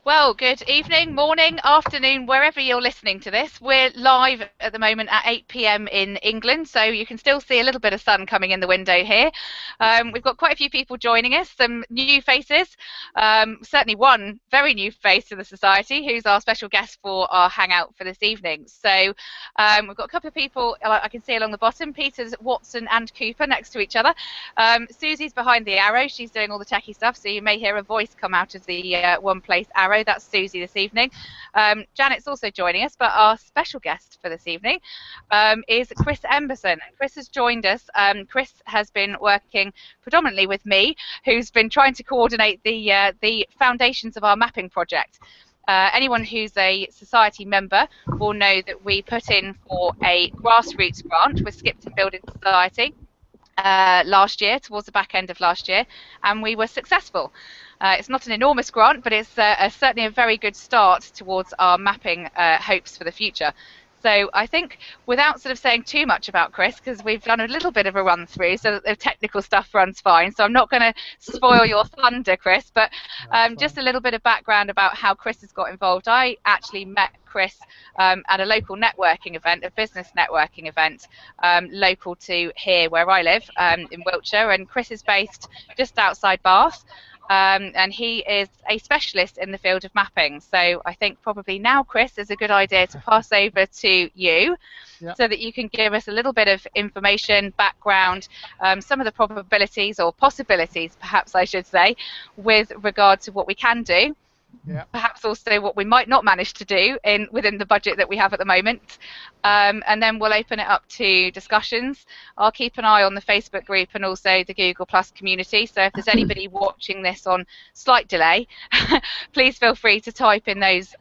Well, good evening, morning, afternoon, wherever you're listening to this. We're live at the moment at 8 p.m. in England, so you can still see a little bit of sun coming in the window here. We've got quite a few people joining us, some new faces, certainly one very new face to the Society, who's our special guest for our hangout for this evening. So we've got a couple of people I can see along the bottom, Peter's, Watson and Cooper next to each other. Susie's behind the arrow. She's doing all the techie stuff, so you may hear a voice come out of the one place arrow. That's Susie this evening. Janet's also joining us, but our special guest for this evening is Chris Emerson. Chris has joined us. Chris has been working predominantly with me, who's been trying to coordinate the foundations of our mapping project. Anyone who's a Society member will know that we put in for a grassroots grant with Skipton Building Society last year, towards the back end of last year, and we were successful. It's not an enormous grant, but it's certainly a very good start towards our mapping hopes for the future. So I think, without sort of saying too much about Chris, because we've done a little bit of a run through, so that the technical stuff runs fine. So I'm not going to spoil your thunder, Chris, but just a little bit of background about how Chris has got involved. I actually met Chris at a local networking event, a business networking event, local to here where I live in Wiltshire, and Chris is based just outside Bath. And he is a specialist in the field of mapping. So I think probably now, Chris, is a good idea to pass over to you, so that you can give us a little bit of information, background, some of the probabilities or possibilities, perhaps I should say, with regard to what we can do. Perhaps also what we might not manage to do within the budget that we have at the moment, and then we'll open it up to discussions. I'll keep an eye on the Facebook group and also the Google Plus community, so if there's anybody watching this on slight delay, please feel free to type in those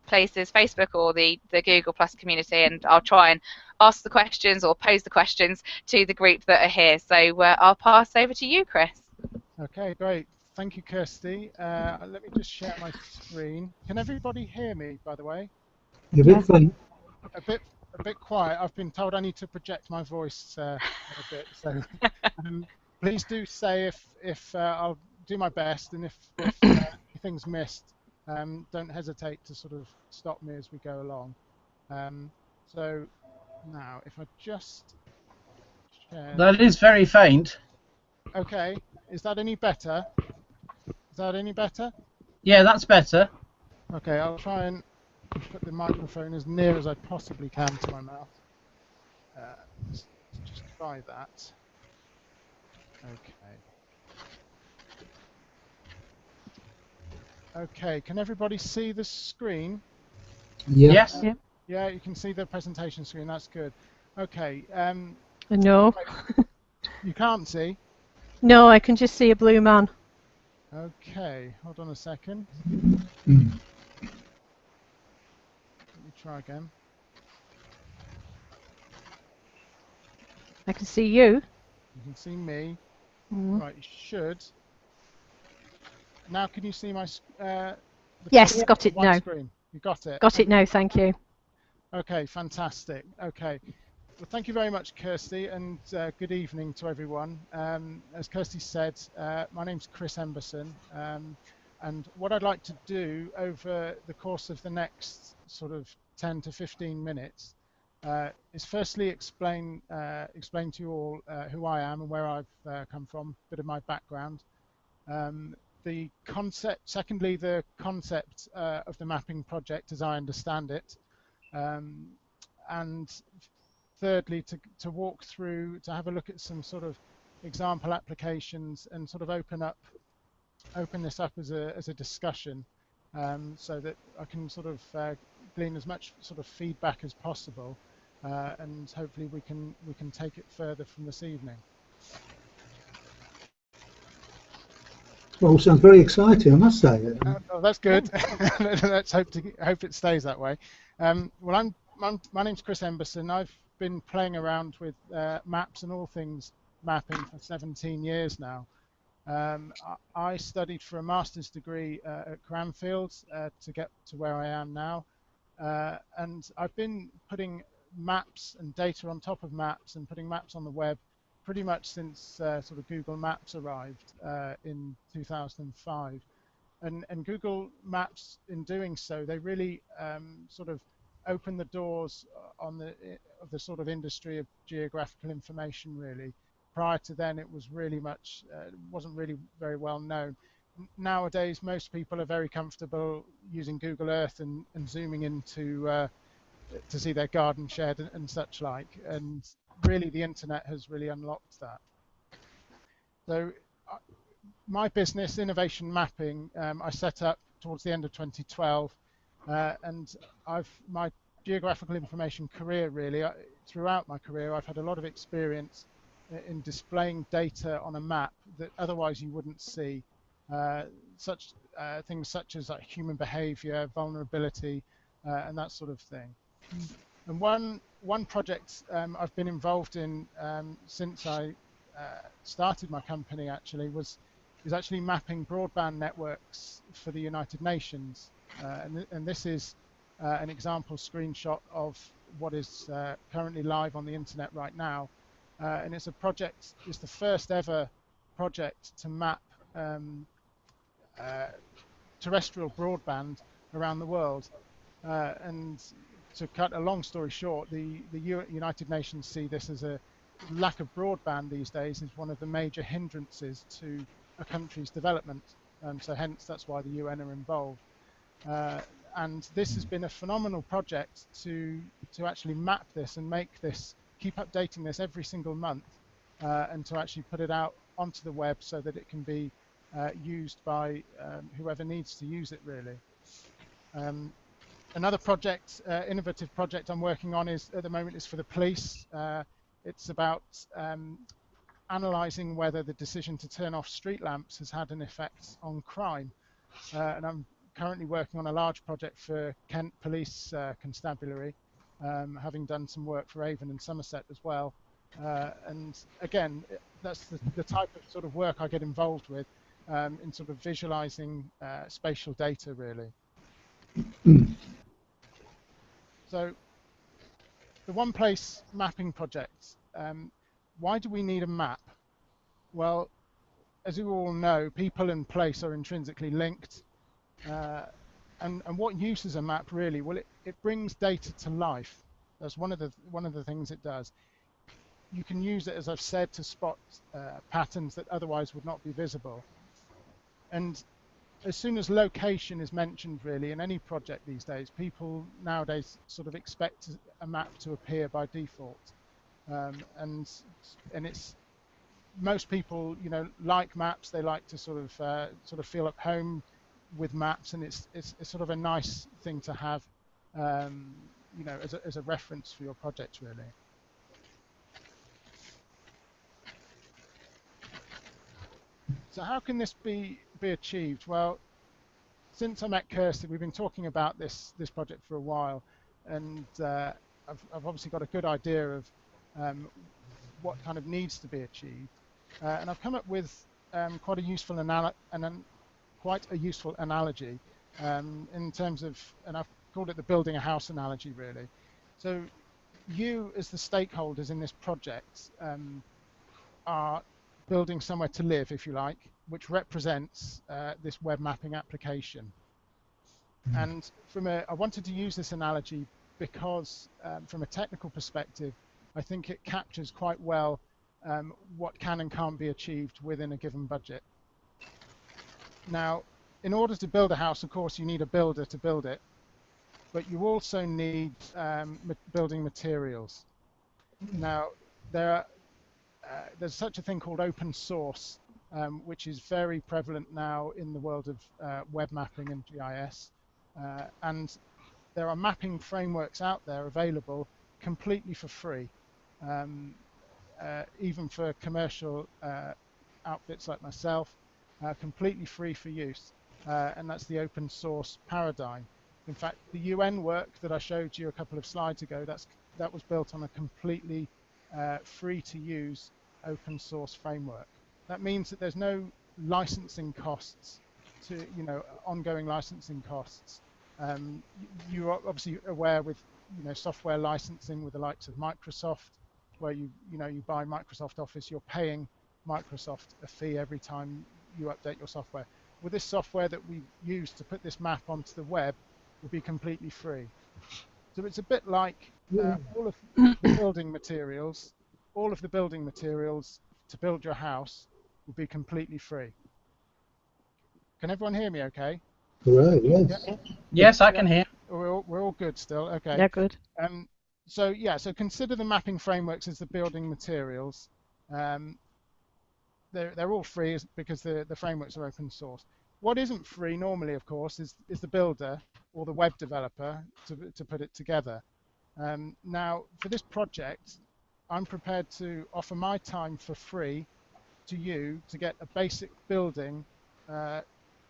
places, Facebook or the Google Plus community, and I'll try and ask the questions or pose the questions to the group that are here. So I'll pass over to you, Chris. Okay, great. Thank you, Kirsty. Let me just share my screen. Can everybody hear me, by the way? You're a bit faint. A bit quiet. I've been told I need to project my voice a bit. So please do say if I'll do my best, and if anything's missed, don't hesitate to sort of stop me as we go along. So now, if I just share. That is very faint. Okay, is that any better? Is that any better? Yeah, that's better. Okay, I'll try and put the microphone as near as I possibly can to my mouth. Let's just try that. Okay. Okay, can everybody see the screen? Yes. Yeah, you can see the presentation screen. That's good. Okay. No. You can't see? No, I can just see a blue man. Okay, hold on a second. Let me try again. I can see you. You can see me. Right, you should. Now, can you see my? Yes, got it now. Screen? You got it. Got it now. Thank you. Okay, fantastic. Okay. Well, thank you very much, Kirsty, and good evening to everyone. As Kirsty said, my name's Chris Emerson, and what I'd like to do over the course of the next sort of 10 to 15 minutes is firstly explain to you all who I am and where I've come from, a bit of my background. The concept, secondly, the concept of the mapping project as I understand it, and thirdly, to walk through, to have a look at some sort of example applications and sort of open this up as a discussion, so that I can sort of glean as much sort of feedback as possible, and hopefully we can take it further from this evening. Well, sounds very exciting, I must say. Oh, that's good. Let's hope it stays that way. Well, my name's Chris Emerson. I've been playing around with maps and all things mapping for 17 years now. I studied for a master's degree at Cranfield to get to where I am now, and I've been putting maps and data on top of maps and putting maps on the web pretty much since sort of Google Maps arrived in 2005. And Google Maps, in doing so, they really sort of open the doors of the sort of industry of geographical information, really. Prior to then, it was really much, wasn't really very well known. Nowadays, most people are very comfortable using Google Earth and zooming into to see their garden shed and such like. And really, the internet has really unlocked that. So my business, Innovation Mapping, I set up towards the end of 2012, and my geographical information career, really, throughout my career, I've had a lot of experience in displaying data on a map that otherwise you wouldn't see, things such as like human behavior, vulnerability, and that sort of thing. And one project I've been involved in since I started my company is actually mapping broadband networks for the United Nations, and this is an example screenshot of what is currently live on the internet right now, and it's the first ever project to map terrestrial broadband around the world. And to cut a long story short, the United Nations see this as a lack of broadband these days is one of the major hindrances to a country's development. So hence, that's why the UN are involved. And this has been a phenomenal project to actually map this and make this, keep updating this every single month, and to actually put it out onto the web so that it can be used by whoever needs to use it, really. Another project, innovative project I'm working on at the moment is for the police. It's about analysing whether the decision to turn off street lamps has had an effect on crime. And I'm currently working on a large project for Kent Police Constabulary, having done some work for Avon and Somerset as well. And again, that's the type of sort of work I get involved with in sort of visualising spatial data, really. So the One Place mapping project, why do we need a map? Well, as you all know, people and place are intrinsically linked. And what use is a map, really? Well, it brings data to life. That's one of the things it does. You can use it, as I've said, to spot patterns that otherwise would not be visible. And as soon as location is mentioned, really, in any project these days, people nowadays sort of expect a map to appear by default. And it's most people, like maps. They like to sort of feel at home with maps, and it's sort of a nice thing to have, as a reference for your project, really. So how can this be achieved? Well, since I met Kirsty, we've been talking about this project for a while, and I've obviously got a good idea of what kind of needs to be achieved, and I've come up with quite a useful analogy in terms of, and I've called it the building a house analogy, really. So you, as the stakeholders in this project, are building somewhere to live, if you like, which represents this web mapping application. And I wanted to use this analogy because from a technical perspective, I think it captures quite well what can and can't be achieved within a given budget. Now, in order to build a house, of course, you need a builder to build it, but you also need building materials. Now, there's such a thing called open source, which is very prevalent now in the world of web mapping and GIS. And there are mapping frameworks out there available completely for free, even for commercial outfits like myself, completely free for use. And that's the open source paradigm. In fact, the UN work that I showed you a couple of slides ago, that was built on a completely free to use open source framework. That means that there's no licensing costs ongoing licensing costs. You're obviously aware with software licensing with the likes of Microsoft, where you buy Microsoft Office, you're paying Microsoft a fee every time you update your software. well, this software that we use to put this map onto the web will be completely free. So it's a bit like all of the building materials, to build your house will be completely free. Can everyone hear me okay? Hooray, yes. Yes, I can hear. We're all good still, okay. Yeah, good. So yeah, so consider the mapping frameworks as the building materials. They're all free because the frameworks are open source. What isn't free normally, of course, is the builder or the web developer to put it together. Now, for this project, I'm prepared to offer my time for free to you to get a basic building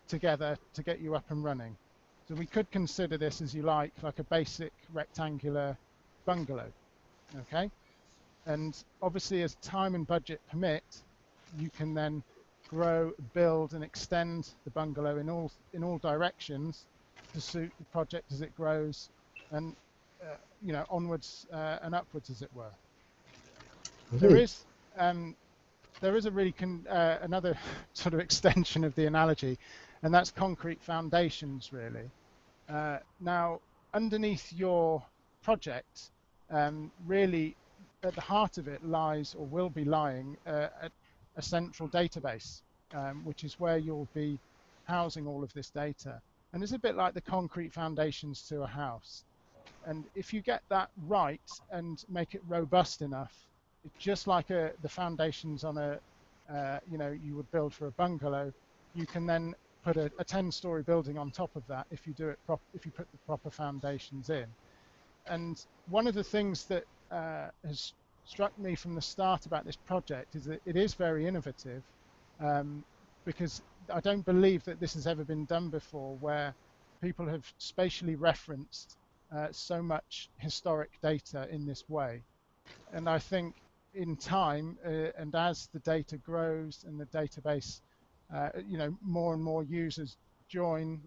together to get you up and running. So we could consider this, as you like a basic rectangular bungalow, okay? And obviously, as time and budget permit, you can then grow, build, and extend the bungalow in all directions to suit the project as it grows, and you know, onwards and upwards, as it were. There is a really another sort of extension of the analogy, and that's concrete foundations, really. Now, underneath your project, really at the heart of it lies, or will be lying, a central database, which is where you'll be housing all of this data. And it's a bit like the concrete foundations to a house. And if you get that right and make it robust enough, it's just like the foundations on you know, you would build for a bungalow. You can then put a 10-story building on top of that if you do it if you put the proper foundations in. And one of the things that has struck me from the start about this project is that it is very innovative, because I don't believe that this has ever been done before, where people have spatially referenced so much historic data in this way. And I think in time, and as the data grows and the database, you know, more and more users join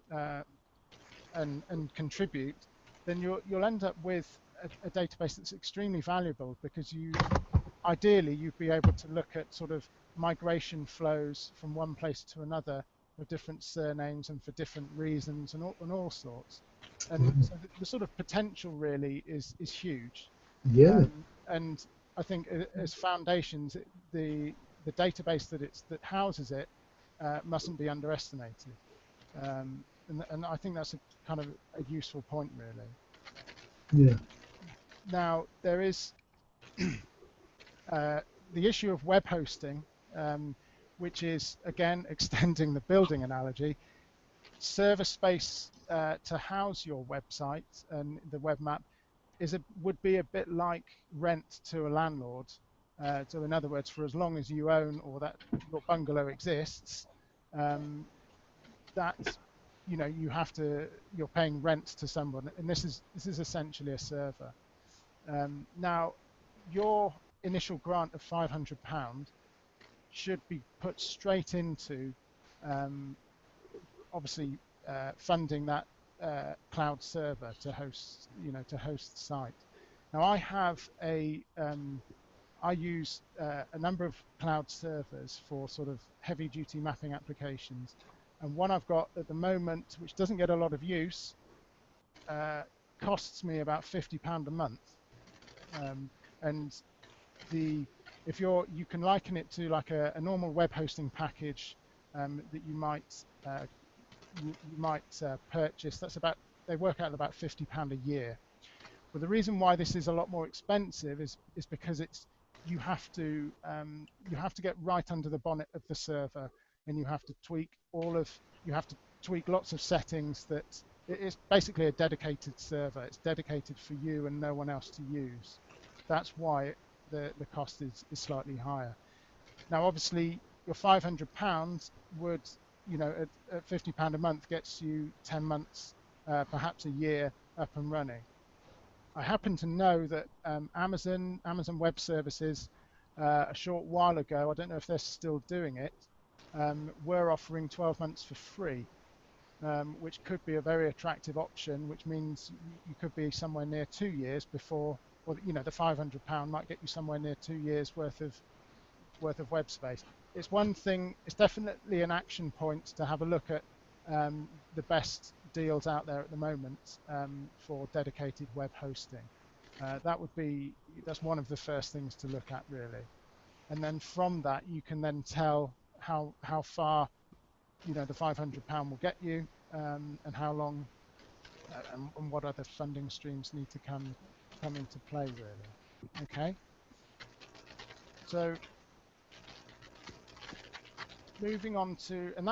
and contribute, then you'll end up with a database that's extremely valuable, because ideally you'd be able to look at sort of migration flows from one place to another with different surnames and for different reasons and all sorts. And so the sort of potential really is huge. Yeah. And I think as foundations, the database that houses it mustn't be underestimated. And I think that's a kind of a useful point, really. Yeah. Now, there is the issue of web hosting, which is, again, extending the building analogy. Server space to house your website and the web map would be a bit like rent to a landlord. So in other words, for as long as you own or that your bungalow exists, that, you know, you're paying rent to someone, and this is essentially a server. Now, your initial grant of £500 should be put straight into obviously funding that cloud server to host, you know, to host the site. Now, I use a number of cloud servers for sort of heavy-duty mapping applications, and one I've got at the moment, which doesn't get a lot of use, costs me about £50 a month. And you can liken it to like a normal web hosting package that you might purchase. They work out at about £50 a year. But the reason why this is a lot more expensive is because you have to get right under the bonnet of the server, and you have to tweak lots of settings. That it's basically a dedicated server. It's dedicated for you and no one else to use. That's why the cost is slightly higher. Now, obviously, your £500 would, you know, at £50 a month gets you 10 months, perhaps a year up and running. I happen to know that Amazon Web Services, a short while ago, I don't know if they're still doing it, were offering 12 months for free, which could be a very attractive option, which means you could be somewhere near 2 years before, or, you know, the £500 might get you somewhere near 2 years worth of web space. it's one thing. It's definitely an action point to have a look at the best deals out there at the moment for dedicated web hosting. That's one of the first things to look at, really. And then from that, you can then tell how far the £500 will get you, and how long, and what other funding streams need to come into play, really. Okay. So moving on to, and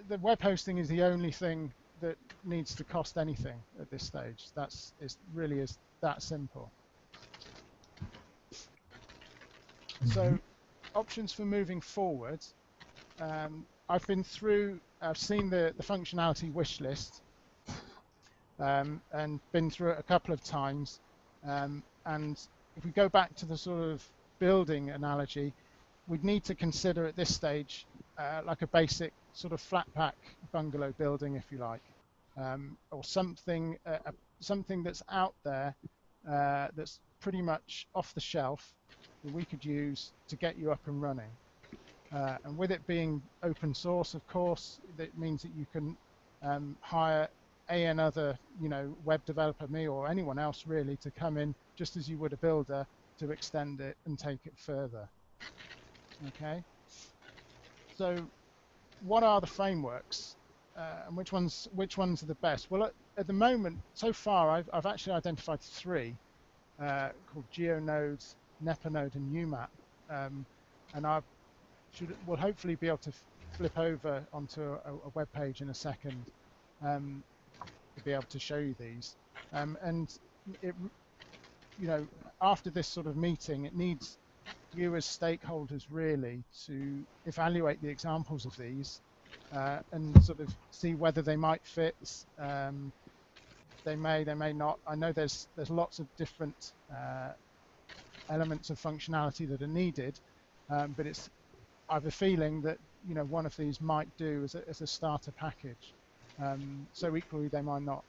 the web hosting is the only thing that needs to cost anything at this stage. It really is that simple. So options for moving forward. I've seen the functionality wish list, and been through it a couple of times. And if we go back to the sort of building analogy, we'd need to consider at this stage like a basic sort of flat pack bungalow building, if you like, or something that's out there that's pretty much off the shelf that we could use to get you up and running. And with it being open source, of course, that means that you can hire another web developer, me or anyone else really, to come in just as you would a builder to extend it and take it further. Okay. So what are the frameworks, and which ones are the best? Well, at the moment, so far, I've actually identified 3 called Geonode, Nepnode, and UMap, and we'll hopefully be able to flip over onto a web page in a second to be able to show you these. And after this sort of meeting, it needs you as stakeholders really to evaluate the examples of these and sort of see whether they might fit. They may not. I know there's lots of different elements of functionality that are needed, but I have a feeling that one of these might do as a starter package. So equally they might not.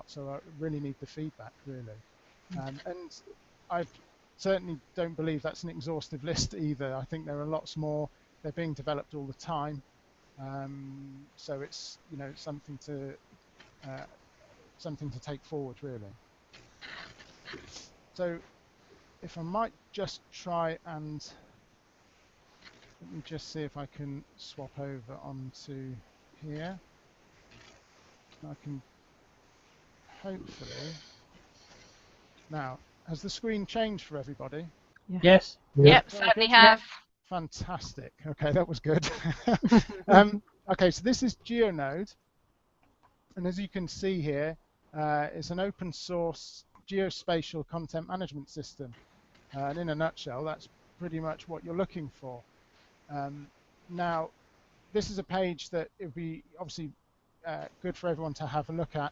So I really need the feedback, really. And I certainly don't believe that's an exhaustive list either. I think there are lots more. They're being developed all the time. So it's something to take forward, really. So if I might just try and let me just see if I can swap over onto here. I can hopefully. Now, has the screen changed for everybody? Yeah. Yes. Yep, certainly has. Fantastic. Okay, that was good. Okay, so this is Geonode, and as you can see here, it's an open source geospatial content management system. And in a nutshell, that's pretty much what you're looking for. Now, this is a page that it would be obviously good for everyone to have a look at.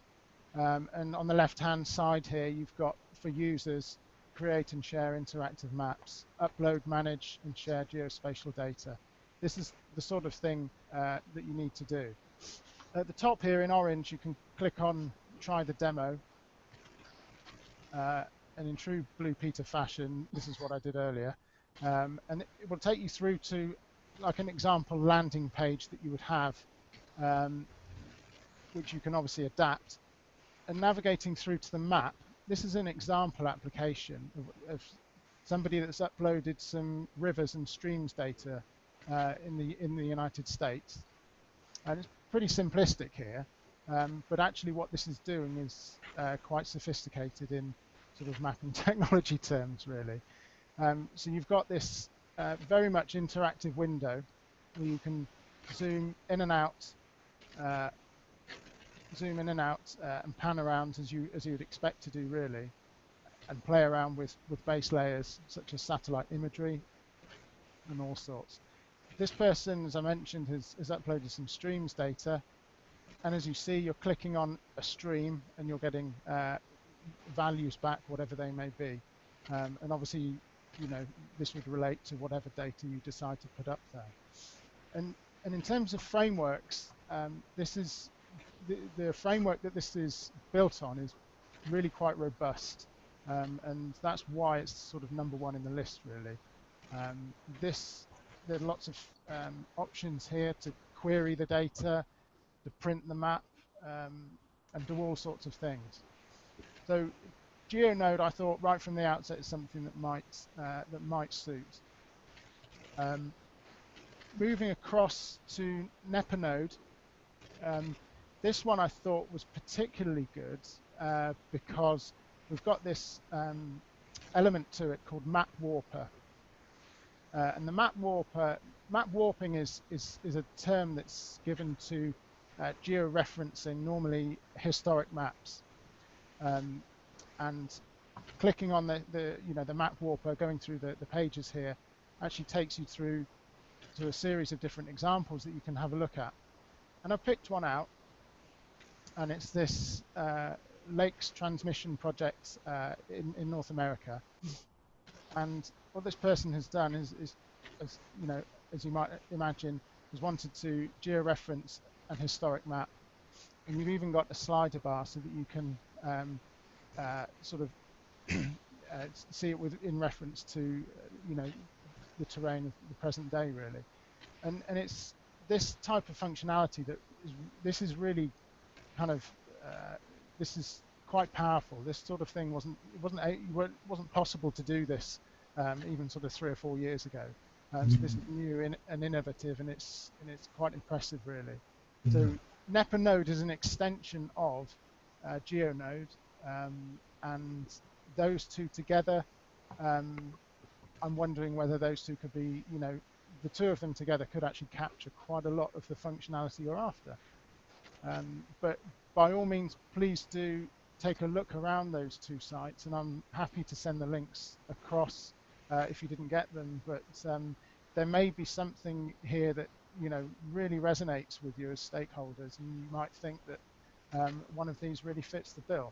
And on the left-hand side here, you've got for users, create and share interactive maps, upload, manage, and share geospatial data. This is the sort of thing that you need to do. At the top here in orange, you can click on try the demo. And in true Blue Peter fashion, this is what I did earlier. And it will take you through to like an example landing page that you would have, which you can obviously adapt. And navigating through to the map, this is an example application of somebody that's uploaded some rivers and streams data in the United States. And it's pretty simplistic here, but actually what this is doing is quite sophisticated in sort of mapping technology terms, really. So you've got this very much interactive window where you can zoom in and out, and pan around as you would expect to do, really, and play around with base layers such as satellite imagery and all sorts. This person, as I mentioned, has uploaded some streams data, and as you see, you're clicking on a stream and you're getting values back, whatever they may be, and obviously, this would relate to whatever data you decide to put up there. And in terms of frameworks, this is the framework that this is built on is really quite robust, and that's why it's sort of #1 in the list, really. This there are lots of options here to query the data, to print the map, and do all sorts of things. So Geonode, I thought right from the outset, is something that might suit. Moving across to Neponode, this one I thought was particularly good because we've got this element to it called MapWarper. And the map warping is a term that's given to georeferencing, normally historic maps. And clicking on the map warper, going through the pages here, actually takes you through to a series of different examples that you can have a look at. And I've picked one out, and it's this lakes transmission project in North America. And what this person has done is as you might imagine, has wanted to georeference an historic map, and you've even got a slider bar so that you can sort of see it in reference to the terrain of the present day, really. And it's this type of functionality that this is really kind of this is quite powerful. This sort of thing wasn't possible to do this even sort of 3 or 4 years ago. So this is new and innovative, and it's quite impressive, really. So Neponode is an extension of Geonode, and those two together, I'm wondering whether those two could be, the two of them together could actually capture quite a lot of the functionality you're after. But by all means, please do take a look around those two sites, and I'm happy to send the links across if you didn't get them. But there may be something here that really resonates with you as stakeholders, and you might think that one of these really fits the bill.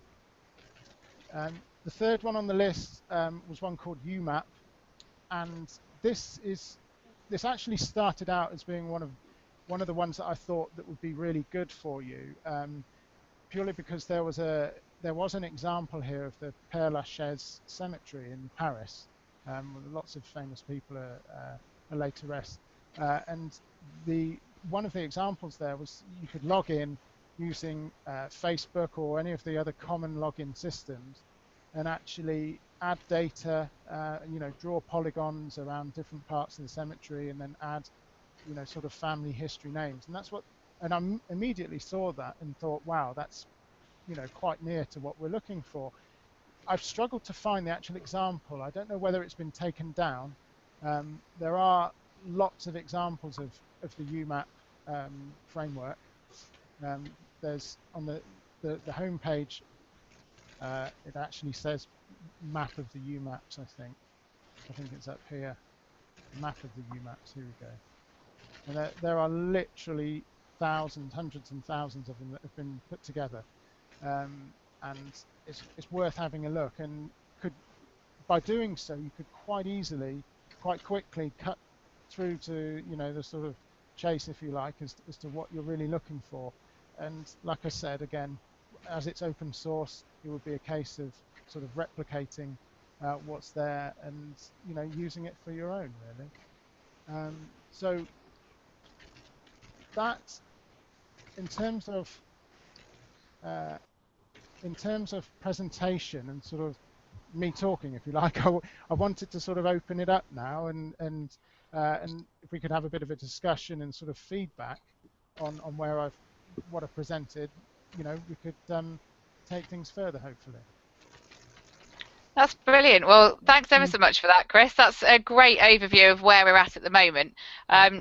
The third one on the list was one called UMap, and this actually started out as being one of the ones that I thought that would be really good for you, purely because there was an example here of the Père Lachaise cemetery in Paris, where lots of famous people are laid to rest, and one of the examples there was you could log in using Facebook or any of the other common login systems, and actually add data, draw polygons around different parts of the cemetery, and then add, sort of family history names. And I immediately saw that and thought, wow, that's, quite near to what we're looking for. I've struggled to find the actual example. I don't know whether it's been taken down. There are lots of examples of the UMap framework. There's on the home page, it actually says map of the UMaps, I think it's up here, map of the UMaps, here we go. And there are literally thousands, hundreds and thousands of them that have been put together, and it's worth having a look. And by doing so, you could quite quickly cut through to the sort of chase, if you like, as to what you're really looking for. And like I said, again, as it's open source, it would be a case of sort of replicating what's there and using it for your own, really. So that, in terms of presentation and sort of me talking, if you like, I wanted to sort of open it up now, and if we could have a bit of a discussion and sort of feedback on what I've presented, we could take things further, hopefully. That's brilliant. Well, thanks ever so much for that, Chris. That's a great overview of where we're at the moment.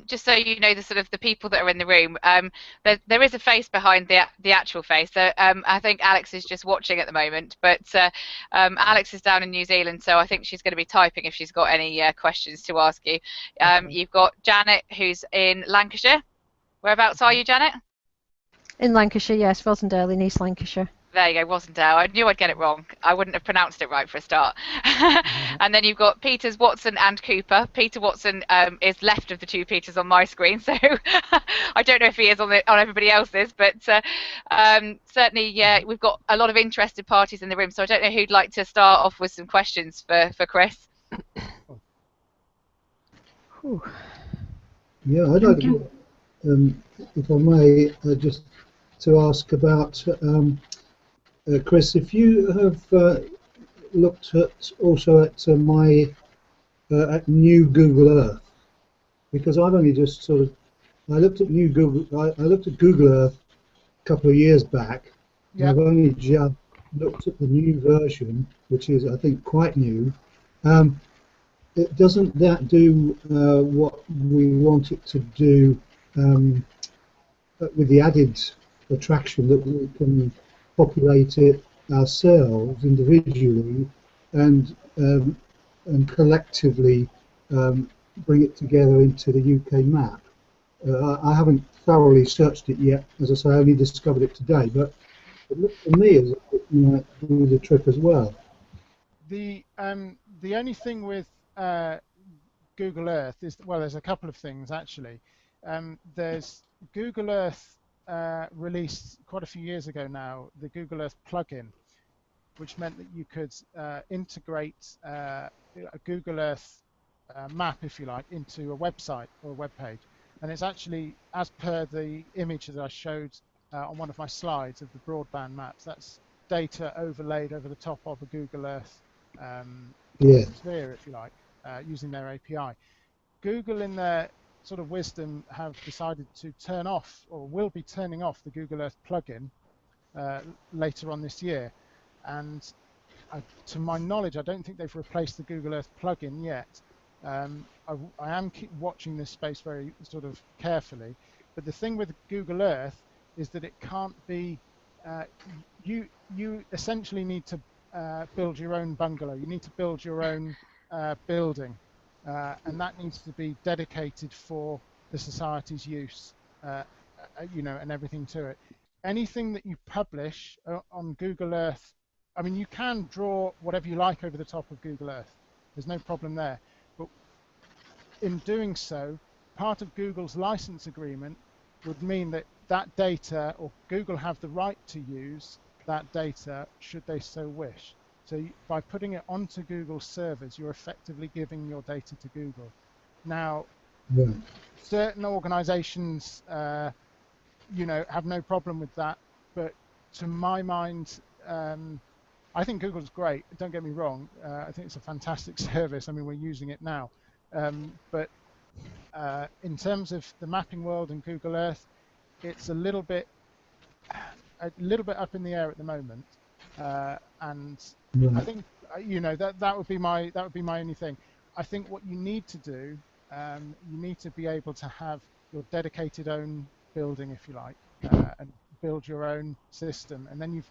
Just so you know, the people that are in the room, there is a face behind the actual face. So I think Alex is just watching at the moment, but Alex is down in New Zealand, so I think she's going to be typing if she's got any questions to ask you. You've got Janet, who's in Lancashire. Whereabouts are you, Janet? In Lancashire, yes, Rosendale in East Lancashire. There you go, Rosendale. I knew I'd get it wrong. I wouldn't have pronounced it right for a start. And then you've got Peters, Watson and Cooper. Peter Watson is left of the two Peters on my screen, so I don't know if he is on everybody else's, but certainly, yeah, we've got a lot of interested parties in the room, so I don't know who'd like to start off with some questions for Chris. Yeah, I'd like to, if I may, just to ask about, Chris, if you have looked at also at my at new Google Earth, because I've only just sort of I looked at new Google I looked at Google Earth a couple of years back. And Yep. I've only just looked at the new version, which is I think quite new. Doesn't that do what we want it to do, with the added attraction that we can populate it ourselves individually and collectively bring it together into the UK map? I haven't thoroughly searched it yet. As I say, I only discovered it today, but it looked to me as if it might do the trick as well. The only thing with Google Earth is, well, there's a couple of things actually. There's Google Earth released quite a few years ago now the Google Earth plugin, which meant that you could integrate a Google Earth map, if you like, into a website or a web page. And it's actually, as per the image that I showed on one of my slides of the broadband maps, that's data overlaid over the top of a Google Earth sphere, if you like, using their API. Google, in their sort of wisdom, have decided to turn off, or will be turning off, the Google Earth plugin later on this year. And to my knowledge, I don't think they've replaced the Google Earth plugin yet. I am keep watching this space very sort of carefully. But the thing with Google Earth is that it can't be. You essentially need to build your own bungalow. You need to build your own building, and that needs to be dedicated for the society's use, you know, and everything to it. Anything that you publish on Google Earth, I mean, you can draw whatever you like over the top of Google Earth. There's no problem there. But in doing so, part of Google's license agreement would mean that that data, or Google have the right to use that data should they so wish. So by putting it onto Google servers, you're effectively giving your data to Google. Now, certain organizations, you know, have no problem with that, but to my mind, I think Google's great. Don't get me wrong. I think it's a fantastic service. I mean, we're using it now. But in terms of the mapping world and Google Earth, it's a little bit up in the air at the moment. And I think, you know, that would be my only thing. I think what you need to do, you need to be able to have your dedicated own building, if you like, and build your own system, and then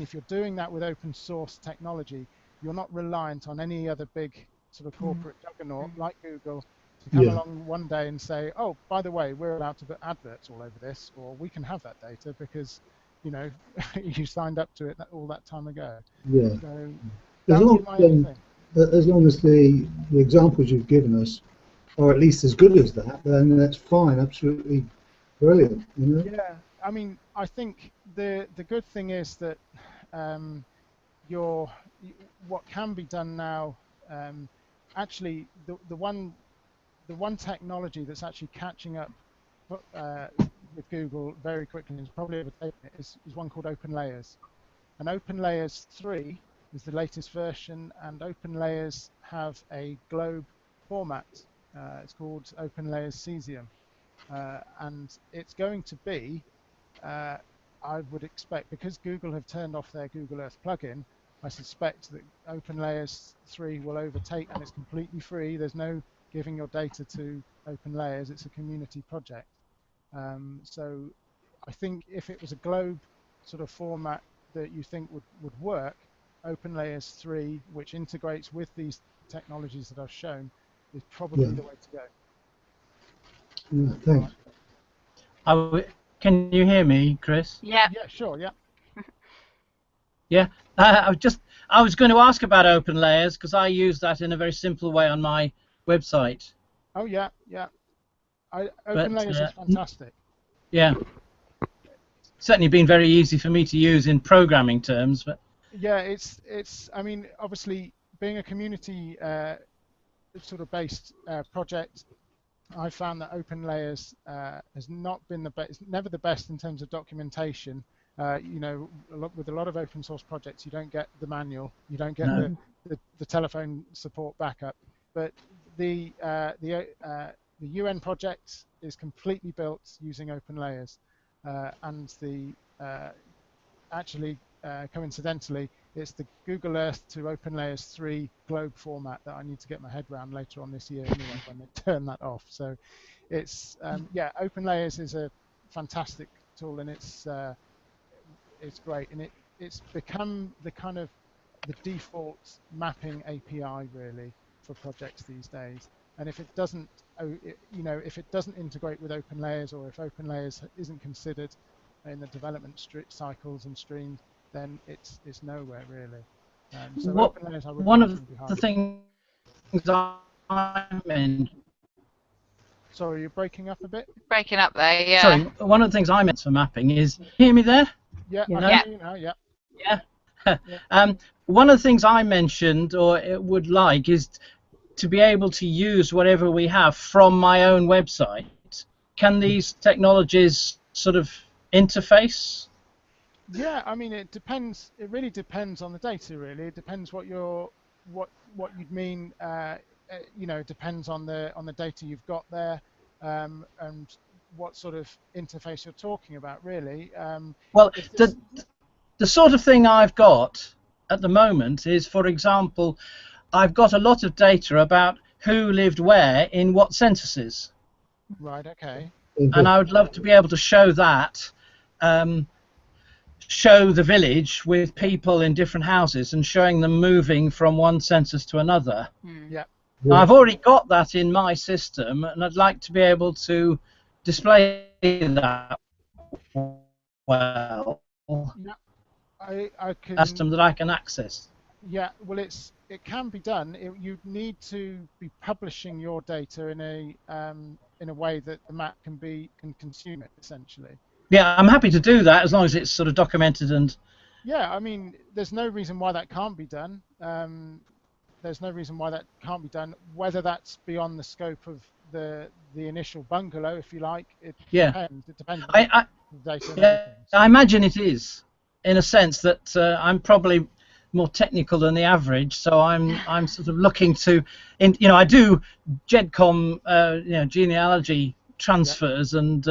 if you're doing that with open source technology, you're not reliant on any other big sort of corporate juggernaut like Google to come along one day and say, oh, by the way, we're allowed to put adverts all over this, or we can have that data because, you know, you signed up to it all that time ago. Yeah. So as long as the examples you've given us are at least as good as that, then that's fine. Absolutely brilliant. You know? Yeah. I mean, I think the good thing is that what can be done now, actually the one technology that's actually catching up with Google very quickly, and is probably overtaking it, is one called OpenLayers. And OpenLayers 3 is the latest version, and OpenLayers have a globe format. It's called OpenLayers Cesium, and it's going to be, I would expect, because Google have turned off their Google Earth plugin, I suspect that OpenLayers 3 will overtake, and it's completely free. There's no giving your data to OpenLayers. It's a community project. So I think if it was a globe sort of format that you think would work, OpenLayers 3, which integrates with these technologies that I've shown, is probably the way to go. Thanks. Can you hear me, Chris? Yeah. Yeah, sure, yeah. Yeah. I was going to ask about OpenLayers because I use that in a very simple way on my website. Oh yeah, yeah. OpenLayers is fantastic. Yeah. Certainly been very easy for me to use in programming terms, but yeah, it's. I mean, obviously, being a community sort of based project, I found that OpenLayers has not been the best, never the best in terms of documentation. You know, with a lot of open source projects, you don't get the manual, you don't get the telephone support backup. But the UN project is completely built using OpenLayers, and actually coincidentally, it's the Google Earth to OpenLayers 3 globe format that I need to get my head around later on this year anyway when they turn that off. So it's yeah, OpenLayers is a fantastic tool, and it's great, and it's become the kind of the default mapping API really for projects these days. And if it doesn't, you know, if it doesn't integrate with OpenLayers, or if OpenLayers isn't considered in the development cycles and streams, then it's nowhere really. So OpenLayers, I would one of be the things I meant. Sorry, you're breaking up a bit. Breaking up there, yeah. Sorry, one of the things I meant for mapping is. Hear me there? Yeah, Yeah. I can hear you now. Yeah. Yeah. Yeah. One of the things I mentioned, or would like, is to be able to use whatever we have from my own website. Can these technologies sort of interface? Yeah, I mean, it depends. It really depends on the data. Really, it depends what you'd mean. You know, it depends on the data you've got there, and what sort of interface you're talking about. Really. Well, the sort of thing I've got at the moment is, for example, I've got a lot of data about who lived where in what censuses. Right. Okay. And I would love to be able to show that. Show the village with people in different houses and showing them moving from one census to another. Yeah. I've already got that in my system, and I'd like to be able to display that well. Yeah. I can. System that I can access. Yeah. Well, it can be done. You need to be publishing your data in a way that the map can consume it essentially. Yeah, I'm happy to do that as long as it's sort of documented and. Yeah, I mean, there's no reason why that can't be done. There's no reason why that can't be done. Whether that's beyond the scope of the initial bungalow, if you like, it depends. It depends on the data and everything. I imagine it is, in a sense that I'm probably more technical than the average, so I'm sort of looking to, you know, I do GEDCOM, you know, genealogy transfers and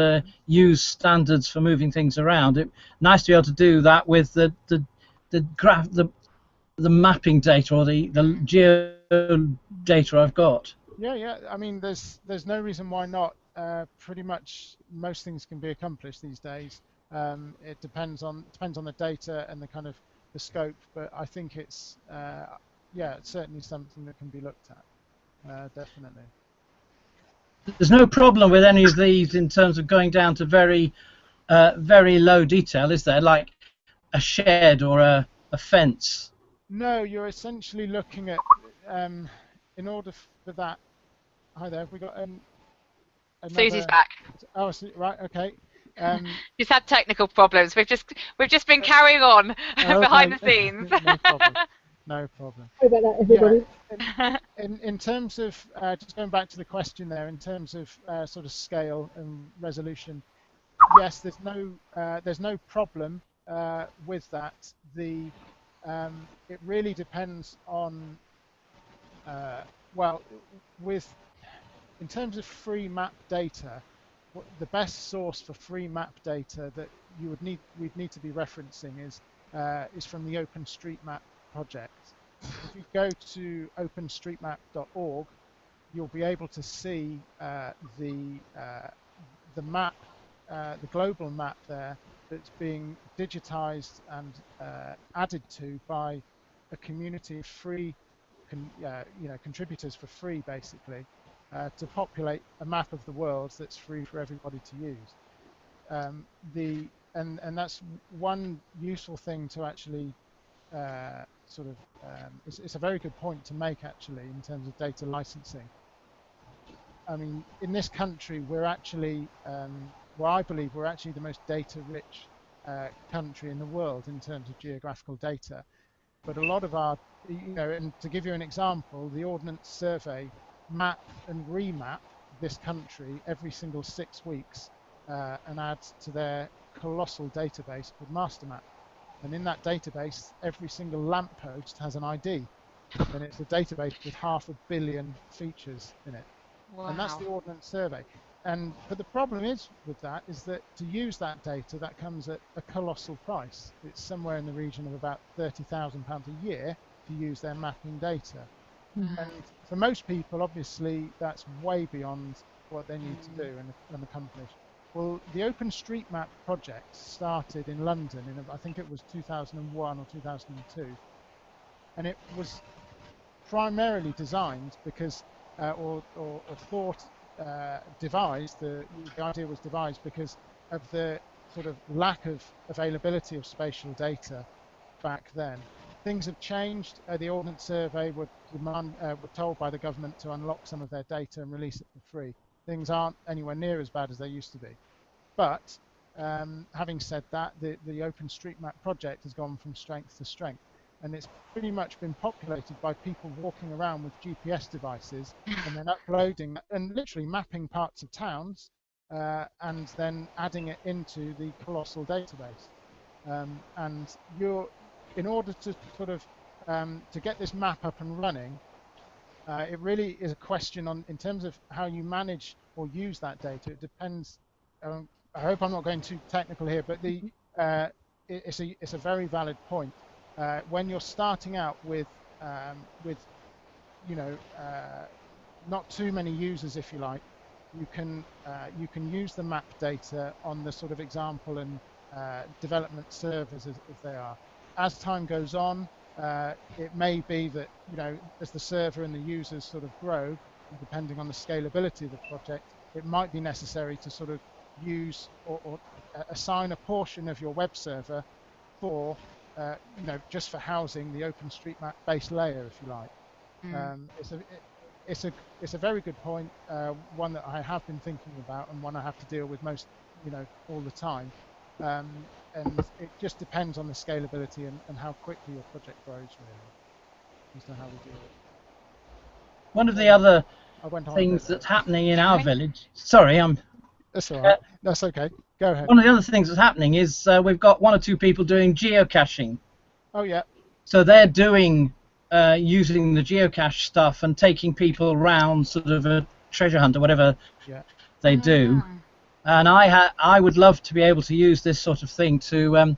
use standards for moving things around. It's nice to be able to do that with the mapping data or the geo data I've got. Yeah. I mean, there's no reason why not. Pretty much most things can be accomplished these days. It depends on the data and the kind of the scope, but I think it's it's certainly something that can be looked at. Definitely. There's no problem with any of these in terms of going down to very low detail, is there? Like a shed or a fence? No, you're essentially looking at, in order for that. Hi there, have we got Susie's back. Oh, right, okay. She's had technical problems. We've just been carrying on behind the scenes. No problem. Sorry about that, everybody. Yeah, in terms of just going back to the question there, in terms of sort of scale and resolution, yes, there's no problem with that. It really depends on in terms of free map data, the best source for free map data that we'd need to be referencing is from the OpenStreetMap project. If you go to openstreetmap.org, you'll be able to see the map, the global map there that's being digitized and added to by a community of free, contributors for free, basically, to populate a map of the world that's free for everybody to use. And that's one useful thing to actually it's a very good point to make actually in terms of data licensing. I mean, in this country, we're actually, I believe we're actually the most data-rich country in the world in terms of geographical data. But a lot of our, and to give you an example, the Ordnance Survey map and remap this country every single 6 weeks and add to their colossal database called MasterMap. And in that database, every single lamppost has an ID. And it's a database with 500 million features in it. Wow. And that's the Ordnance Survey. But the problem is with that is that to use that data, that comes at a colossal price. It's somewhere in the region of about £30,000 a year to use their mapping data. And for most people, obviously, that's way beyond what they need to do and accomplish. Well, the OpenStreetMap project started in London in, I think it was 2001 or 2002. And it was primarily designed because, devised, the idea was devised because of the sort of lack of availability of spatial data back then. Things have changed. The Ordnance Survey were told by the government to unlock some of their data and release it for free. Things aren't anywhere near as bad as they used to be. But having said that, the OpenStreetMap project has gone from strength to strength. And it's pretty much been populated by people walking around with GPS devices and then uploading and literally mapping parts of towns and then adding it into the colossal database. And in order to sort of to get this map up and running, it really is a question in terms of how you manage or use that data. It depends. I hope I'm not going too technical here, but it's a very valid point. When you're starting out with not too many users, if you like, you can use the map data on the sort of example and development servers as they are. As time goes on, it may be that as the server and the users sort of grow, depending on the scalability of the project, it might be necessary to sort of use or assign a portion of your web server for just for housing the OpenStreetMap base layer, if you like. It's a very good point, one that I have been thinking about and one I have to deal with most, all the time. And it just depends on the scalability and how quickly your project grows, really, as to how we do it. One of the other things that's happening in our village. Sorry, That's all right. That's okay. Go ahead. One of the other things that's happening is we've got 1 or 2 people doing geocaching. Oh yeah. So they're doing using the geocache stuff and taking people around sort of a treasure hunt or whatever they do. And I would love to be able to use this sort of thing to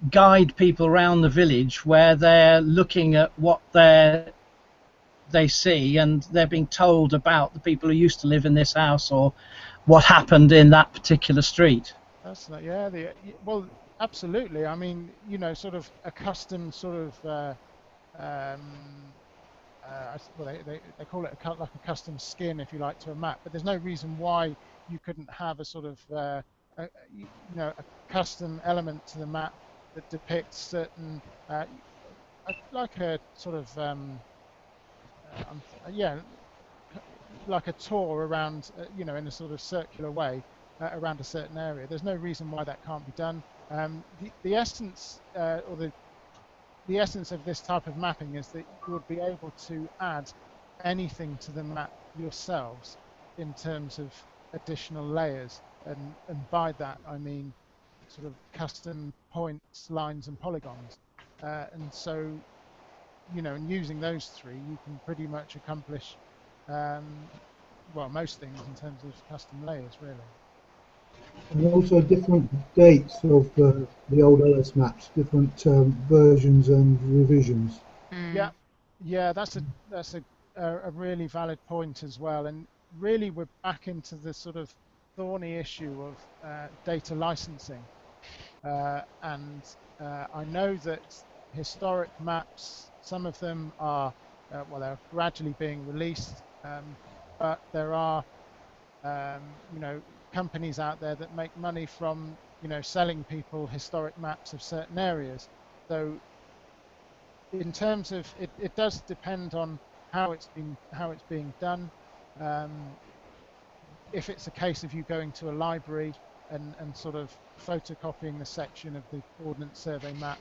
guide people around the village where they're looking at what they see and they're being told about the people who used to live in this house or what happened in that particular street. That's well, absolutely. I mean, sort of a custom sort of they call it like a custom skin, if you like, to a map. But there's no reason why you couldn't have a sort of a custom element to the map that depicts certain like a sort of like a tour around, in a sort of circular way around a certain area. There's no reason why that can't be done. The essence or the essence of this type of mapping is that you would be able to add anything to the map yourselves in terms of additional layers, and by that I mean sort of custom points, lines, and polygons. And so, and using those 3, you can pretty much accomplish most things in terms of custom layers, really. And also different dates of the old OS maps, different versions and revisions. Yeah, that's a really valid point as well. And really, we're back into the sort of thorny issue of data licensing. And I know that historic maps, some of them are they're gradually being released, but there are companies out there that make money from selling people historic maps of certain areas. So in terms of it does depend on how it's being done. If it's a case of you going to a library and sort of photocopying the section of the Ordnance Survey map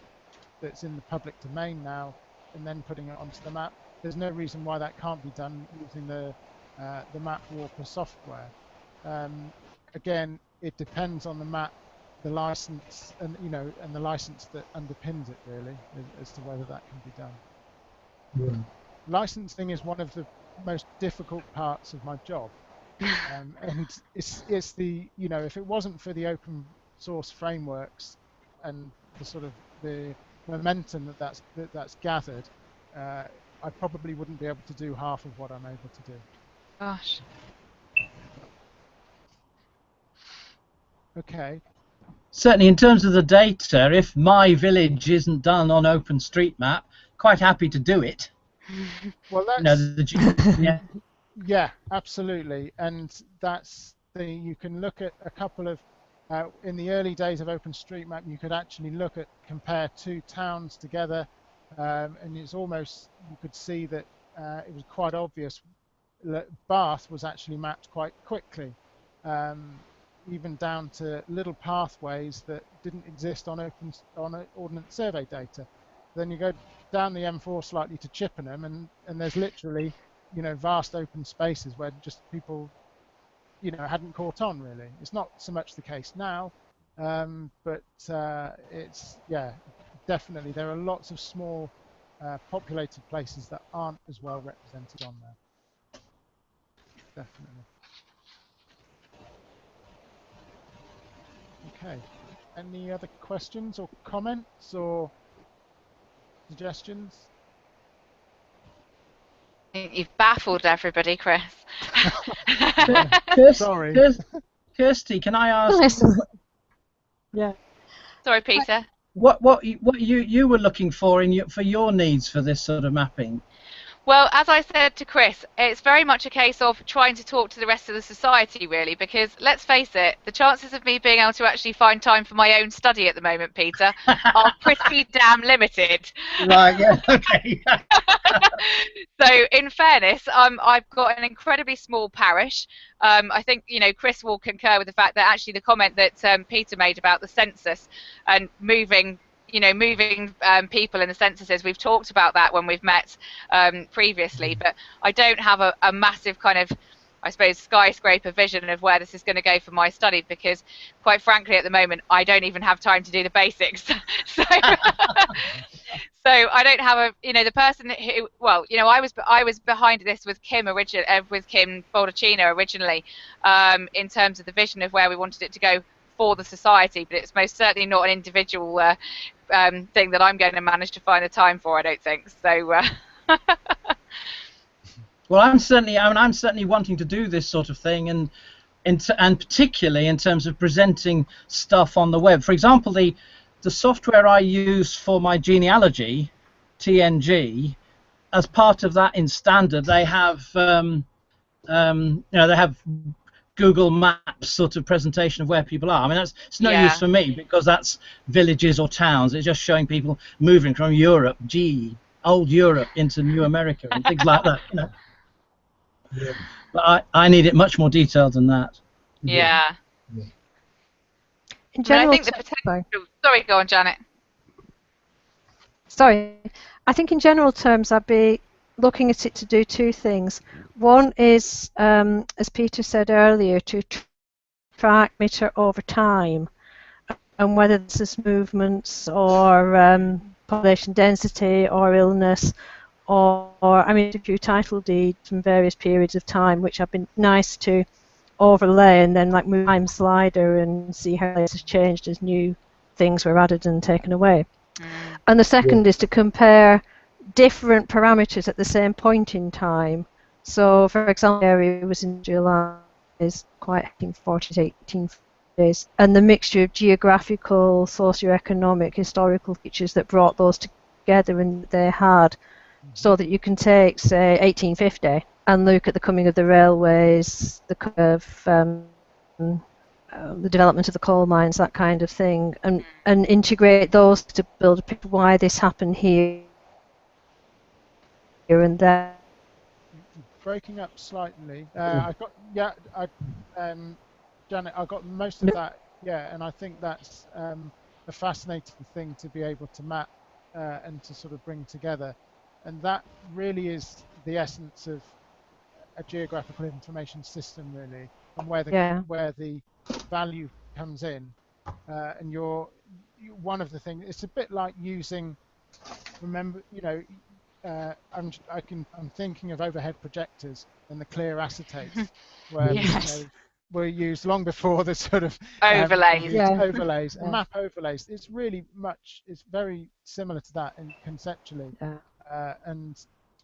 that's in the public domain now and then putting it onto the map, there's no reason why that can't be done using the the MapWarper software. Again, it depends on the map, the license, and and the license that underpins it really, as to whether that can be done. Right. Licensing is one of the most difficult parts of my job, and it's the if it wasn't for the open source frameworks and the sort of the momentum that's gathered, I probably wouldn't be able to do half of what I'm able to do. Gosh. Okay. Certainly, in terms of the data, if my village isn't done on OpenStreetMap, quite happy to do it. Well, that's yeah. Yeah, absolutely, and that's you can look at a couple of in the early days of OpenStreetMap, you could actually compare two towns together, and it's almost, you could see that it was quite obvious that Bath was actually mapped quite quickly, even down to little pathways that didn't exist on Ordnance Survey data. Then you go down the M4 slightly to Chippenham, and there's literally vast open spaces where just people hadn't caught on really. It's not so much the case now, but it's definitely there are lots of small populated places that aren't as well represented on there. Definitely. Okay. Any other questions or comments or suggestions? You've baffled everybody, Chris. Sorry. Kirsty, can I ask? Listen. Yeah. Sorry, Peter. What you were looking for for your needs for this sort of mapping? Well, as I said to Chris, it's very much a case of trying to talk to the rest of the society, really, because let's face it, the chances of me being able to actually find time for my own study at the moment, Peter, are pretty damn limited. Right, yeah, okay. So, in fairness, I've got an incredibly small parish. I think, Chris will concur with the fact that actually the comment that Peter made about the census and moving people in the censuses, we've talked about that when we've met previously, but I don't have a massive kind of, I suppose, skyscraper vision of where this is going to go for my study, because quite frankly at the moment I don't even have time to do the basics. So so I don't have the person who, well, I was behind this with Kim Baldacchino originally, in terms of the vision of where we wanted it to go for the society, but it's most certainly not an individual thing that I'm going to manage to find the time for, I don't think. So well, I'm certainly wanting to do this sort of thing, and particularly in terms of presenting stuff on the web. For example, the software I use for my genealogy, TNG, as part of that in standard, they have they have Google Maps sort of presentation of where people are. I mean, it's no use for me because that's villages or towns. It's just showing people moving from Europe, old Europe, into New America and things like that. Yeah. But I need it much more detailed than that. Yeah. In general, I think the potential. Sorry, go on, Janet. Sorry, I think in general terms I'd be looking at it to do two things. One is, as Peter said earlier, to track meter over time, and whether this is movements or population density or illness, or I mean a few title deeds from various periods of time, which have been nice to overlay and then like move time slider and see how it has changed as new things were added and taken away. And the second is to compare different parameters at the same point in time. So, for example, the area was in July, is quite 1840s, 1850s, and the mixture of geographical, socioeconomic, historical features that brought those together and they had, so that you can take, say, 1850 and look at the coming of the railways, the development of the coal mines, that kind of thing, and integrate those to build a picture of why this happened here and there. Breaking up slightly. I got Janet, I got most of that. Yeah, and I think that's a fascinating thing to be able to map and to sort of bring together, and that really is the essence of a geographical information system really, and where the value comes in. And one of the things, it's a bit like using, remember, I'm thinking of overhead projectors and the clear acetates, where Yes. were used long before the sort of Overlays. overlays and map overlays. It's very similar to that conceptually, and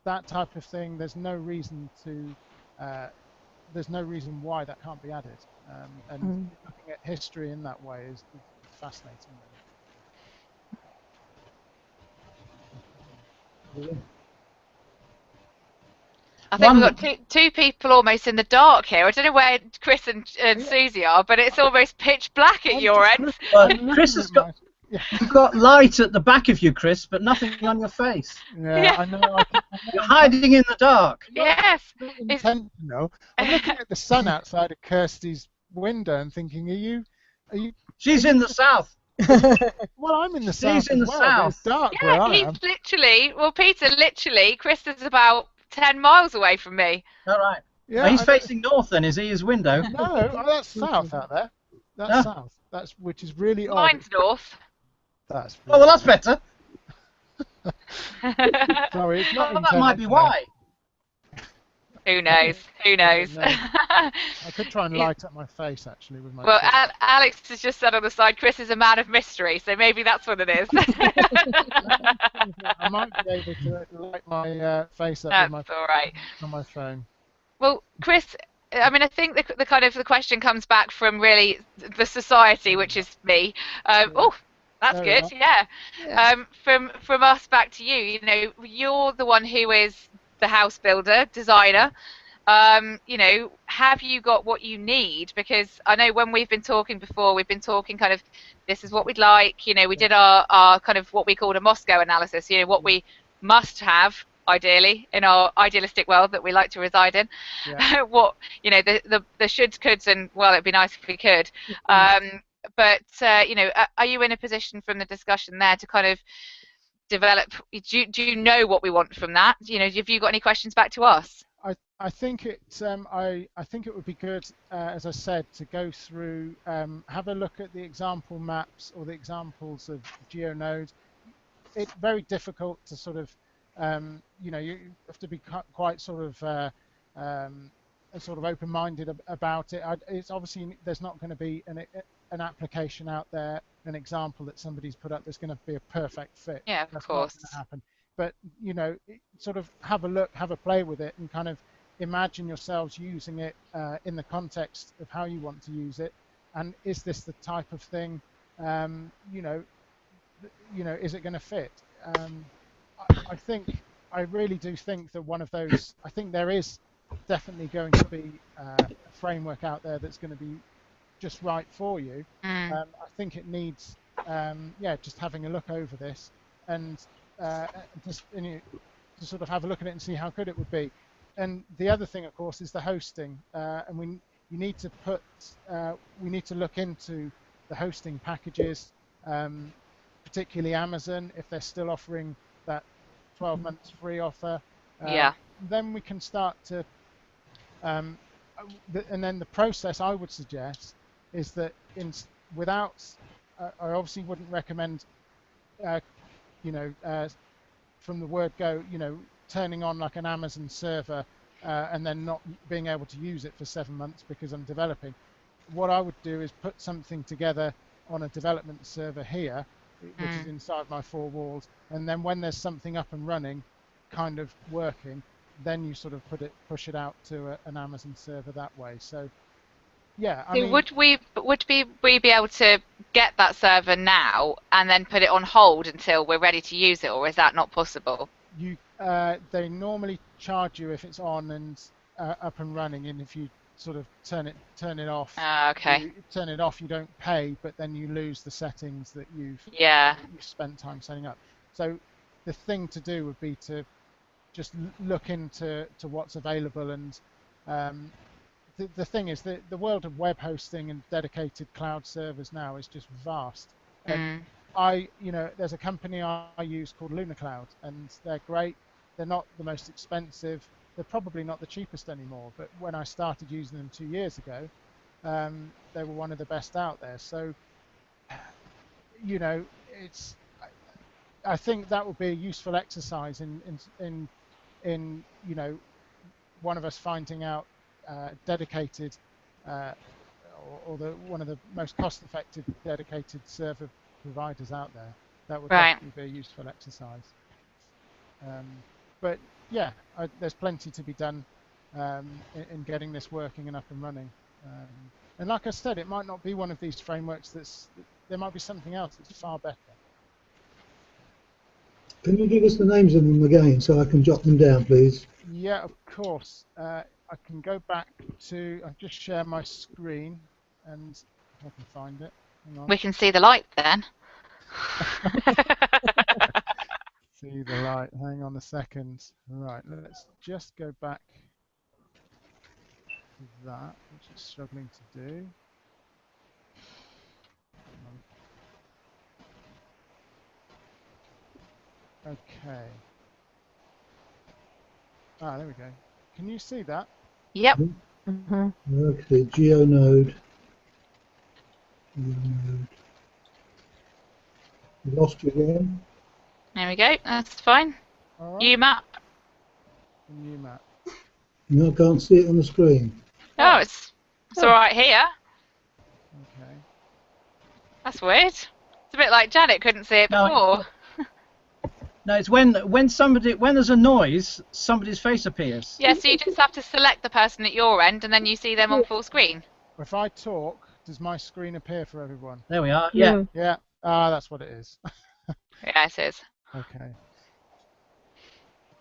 that type of thing. There's no reason why that can't be added. And looking at history in that way is fascinating. Really. I think we've got two people almost in the dark here. I don't know where Chris and Susie are, but it's almost pitch black at your end. Chris has got. You've got light at the back of you, Chris, but nothing on your face. Yeah. I know. You're hiding in the dark. Yes. No, I'm looking at the sun outside of Kirsty's window and thinking, are you? She's in the south. Well, I'm in the south. She's in the south. It's dark where Yeah, I am. Peter, literally, Chris is about 10 miles away from me. All right. Yeah, well, he's facing north then, is he, his window? No, that's south out there. That's south. Which is really odd. Mine's north. That's oh, well, that's better. Sorry, it's not that might be why. Who knows? Who knows? I could try and light up my face, actually, with my... Well, Alex has just said on the side, Chris is a man of mystery, so maybe that's what it is. I might be able to light my face up that's all right. On my phone. Well, Chris, I mean, I think the kind of the question comes back from really the society, which is me. Oh, that's good. Yeah. From us back to you. You know, you're the one who is the house builder, designer. Have you got what you need? Because I know when we've been talking before, we've been talking kind of, this is what we'd like. We did our kind of what we called a Moscow analysis. What we must have ideally in our idealistic world that we like to reside in. What the shoulds, coulds, and well, it'd be nice if we could. But are you in a position from the discussion there to kind of develop? Do you know what we want from that? Have you got any questions back to us? I think I think it would be good, as I said, to go through, have a look at the example maps or the examples of Geonode. It's very difficult to sort of, you have to be quite sort of open-minded about it. It's obviously there's not going to be an application out there, an example that somebody's put up that's going to be a perfect fit. Yeah, that's of course. not going to happen. But sort of have a look, have a play with it, and kind of imagine yourselves using it in the context of how you want to use it, and is this the type of thing? Is it going to fit? I really do think that one of those. I think there is definitely going to be a framework out there that's going to be just right for you. I think it needs, just having a look over this and just to sort of have a look at it and see how good it would be. And the other thing, of course, is the hosting. And we need to look into the hosting packages, particularly Amazon, if they're still offering that 12 months free offer. Then we can start to, and then the process I would suggest is that I obviously wouldn't recommend, from the word go, turning on like an Amazon server and then not being able to use it for 7 months because I'm developing. What I would do is put something together on a development server here, which is inside my four walls, and then when there's something up and running, kind of working, then you sort of push it out to an Amazon server that way. So yeah, I mean, would we be able to get that server now and then put it on hold until we're ready to use it, or is that not possible? They normally charge you if it's on and up and running, and if you sort of turn it off. Okay. You turn it off, you don't pay, but then you lose the settings that you've spent time setting up. So the thing to do would be to just look into what's available. And the thing is that the world of web hosting and dedicated cloud servers now is just vast. And there's a company I use called Luna Cloud, and they're great. They're not the most expensive. they're probably not the cheapest anymore, but when I started using them 2 years ago, they were one of the best out there. So, you know, it's, I think that would be a useful exercise in you know, one of us finding out dedicated or one of the most cost-effective dedicated server providers out there. That would Right. definitely be a useful exercise. But yeah, there's plenty to be done in getting this working and up and running. And like I said, it might not be one of these frameworks there might be something else that's far better. Can you give us the names of them again so I can jot them down, please? Yeah, of course. I can go back to, I'll just share my screen and if I can find it. Hang on. We can see the light then. See the light. Hang on a second. Right, let's just go back to that, which it's struggling to do. Okay. Ah, there we go. Can you see that? Yep. Mm-hmm. Okay, Geonode. Geonode. Lost you again. There we go. That's fine. All right. UMap. New map. No, I can't see it on the screen. Oh, it's all right here. Okay. That's weird. It's a bit like Janet couldn't see it before. No, it's when there's a noise, somebody's face appears. Yeah, so you just have to select the person at your end and then you see them on full screen. If I talk, does my screen appear for everyone? There we are. Yeah. Yeah. Ah, that's what it is. Yeah, it is. Okay.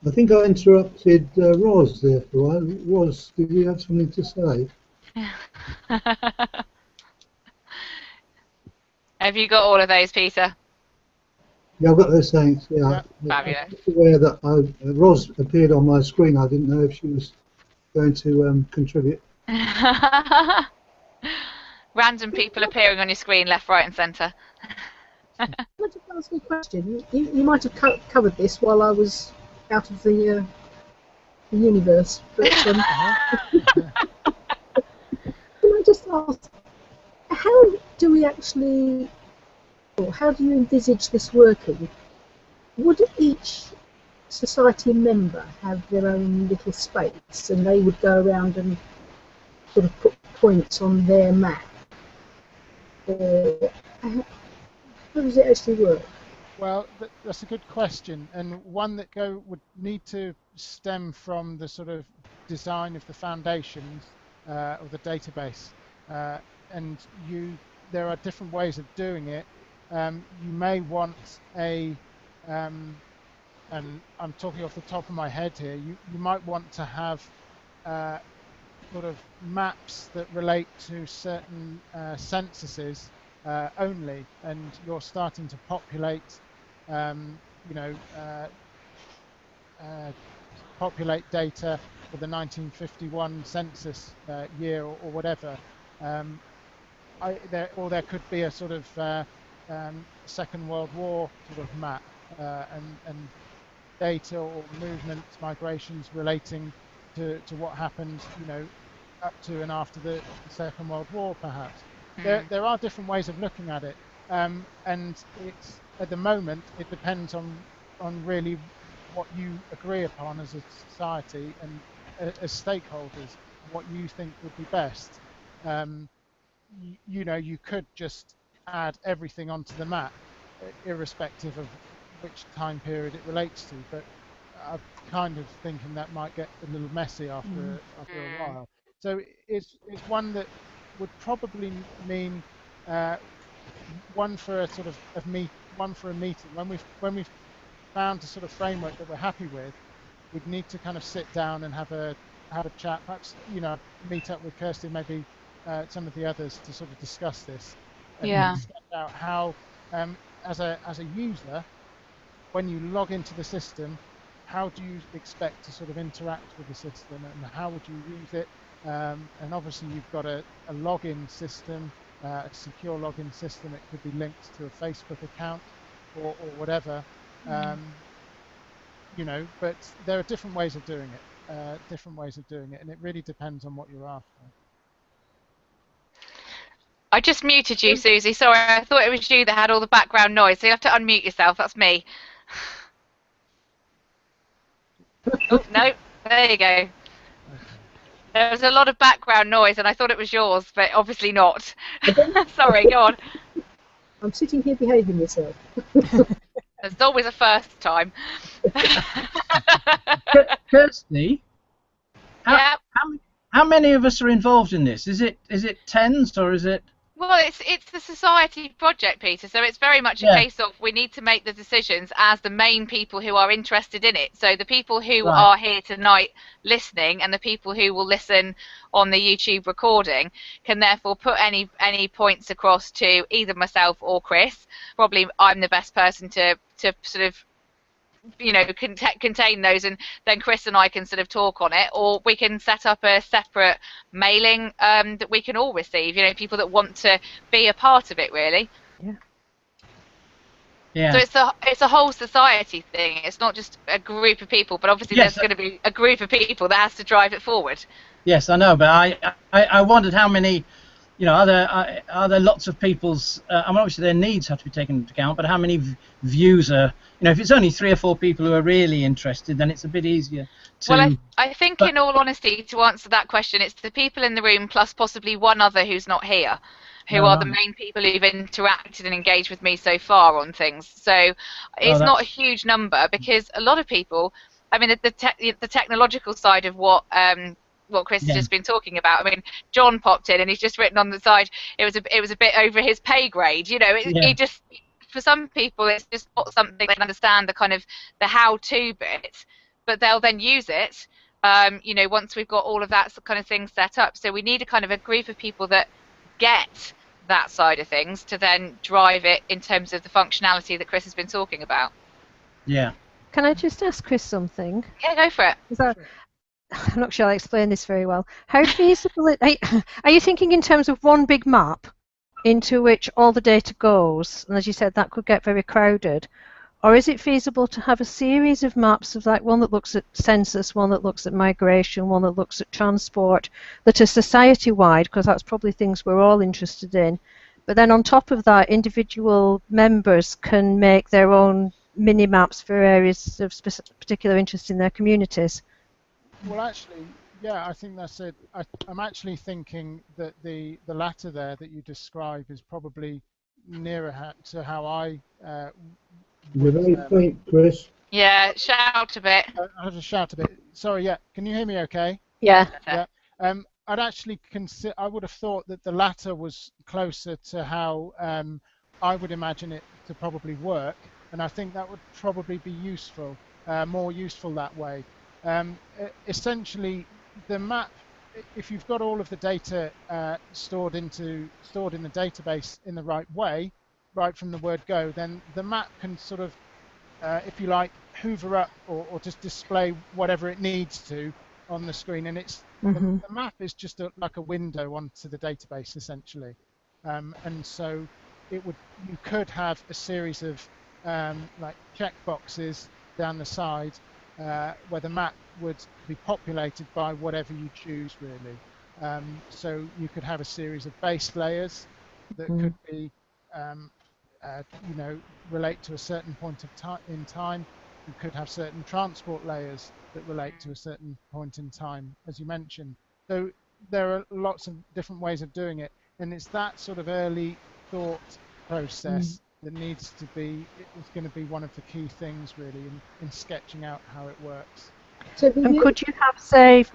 I think I interrupted Roz there for a while. Roz, did you have something to say? Have you got all of those, Peter? Yeah, I've got those thanks. Yeah. Fabulous. I'm aware that Roz appeared on my screen. I didn't know if she was going to contribute. Random people appearing on your screen, left, right, and centre. Can I just ask you a question? You might have covered this while I was out of the universe, but can I just ask, how do we actually, or how do you envisage this working? Would each society member have their own little space, and they would go around and sort of put points on their map? Or how does it actually work? Well, that's a good question, and one that would need to stem from the sort of design of the foundations of the database. And there are different ways of doing it. You may want and I'm talking off the top of my head here, you might want to have sort of maps that relate to certain censuses only, and you're starting to populate, populate data for the 1951 census year or whatever. There could be a sort of Second World War sort of map and data or movements, migrations relating to what happened, up to and after the Second World War, perhaps. There are different ways of looking at it, and it's at the moment it depends on really what you agree upon as a society and as stakeholders, what you think would be best. You could just add everything onto the map, irrespective of which time period it relates to, but I'm kind of thinking that might get a little messy after a while. So it's one that would probably mean one for a sort of one for a meeting. When we've found a sort of framework that we're happy with, we'd need to kind of sit down and have a chat. Perhaps meet up with Kirsty, maybe some of the others, to sort of discuss this. And set out how, as a user, when you log into the system, how do you expect to sort of interact with the system, and how would you use it? And obviously you've got a login system, a secure login system. It could be linked to a Facebook account or whatever, but there are different ways of doing it. different ways of doing it, and it really depends on what you're after. I just muted you, Susie. Sorry, I thought it was you that had all the background noise, so you have to unmute yourself. That's me. Oh, no. There you go. Okay. There was a lot of background noise, and I thought it was yours, but obviously not. Sorry, go on. I'm sitting here behaving myself. There's always a first time. Kirsty, Yeah. how many of us are involved in this? Is it tens or is it? Well, it's the society project, Peter. So it's very much a case of we need to make the decisions as the main people who are interested in it. So the people who are here tonight listening and the people who will listen on the YouTube recording can therefore put any points across to either myself or Chris. Probably I'm the best person to sort of contain those, and then Chris and I can sort of talk on it, or we can set up a separate mailing that we can all receive, people that want to be a part of it, really. So it's a whole society thing. It's not just a group of people, but obviously there's going to be a group of people that has to drive it forward. Yes, I know, but I wondered how many, are there lots of people's, obviously their needs have to be taken into account, but how many views are, if it's only 3 or 4 people who are really interested, then it's a bit easier to... Well, I think in all honesty, to answer that question, it's the people in the room plus possibly one other who's not here, who are the main people who've interacted and engaged with me so far on things. So it's not a huge number, because a lot of people, I mean, the technological side of what Chris has just been talking about. I mean, John popped in and he's just written on the side, it was a bit over his pay grade. It just, for some people, it's just not something they can understand, the kind of the how-to bit, but they'll then use it. Once we've got all of that kind of thing set up. So we need a kind of a group of people that get that side of things to then drive it in terms of the functionality that Chris has been talking about. Yeah. Can I just ask Chris something? Yeah, go for it. I'm not sure I explained this very well. How feasible are you thinking in terms of one big map into which all the data goes? And as you said, that could get very crowded. Or is it feasible to have a series of maps of one that looks at census, one that looks at migration, one that looks at transport, that are society-wide, because that's probably things we're all interested in. But then on top of that, individual members can make their own mini-maps for areas of particular interest in their communities. Well, actually, yeah, I think that's it. I'm actually thinking that the latter there that you describe is probably nearer to how I You're very faint, Chris. Yeah, shout a bit. I have to shout a bit. Sorry, yeah. Can you hear me okay? Yeah. Yeah. I'd actually I would have thought that the latter was closer to how I would imagine it to probably work, and I think that would probably be useful, more useful that way. Essentially, the map, if you've got all of the data stored in the database in the right way, right from the word go, then the map can sort of, if you like, hoover up or just display whatever it needs to on the screen, and it's the map is just like a window onto the database essentially, and so you could have a series of like checkboxes down the side. Where the map would be populated by whatever you choose, really. So you could have a series of base layers that could be, relate to a certain point in time. You could have certain transport layers that relate to a certain point in time, as you mentioned. So there are lots of different ways of doing it, and it's that sort of early thought process that needs to be, it's going to be one of the key things really in sketching out how it works. And could you have, say,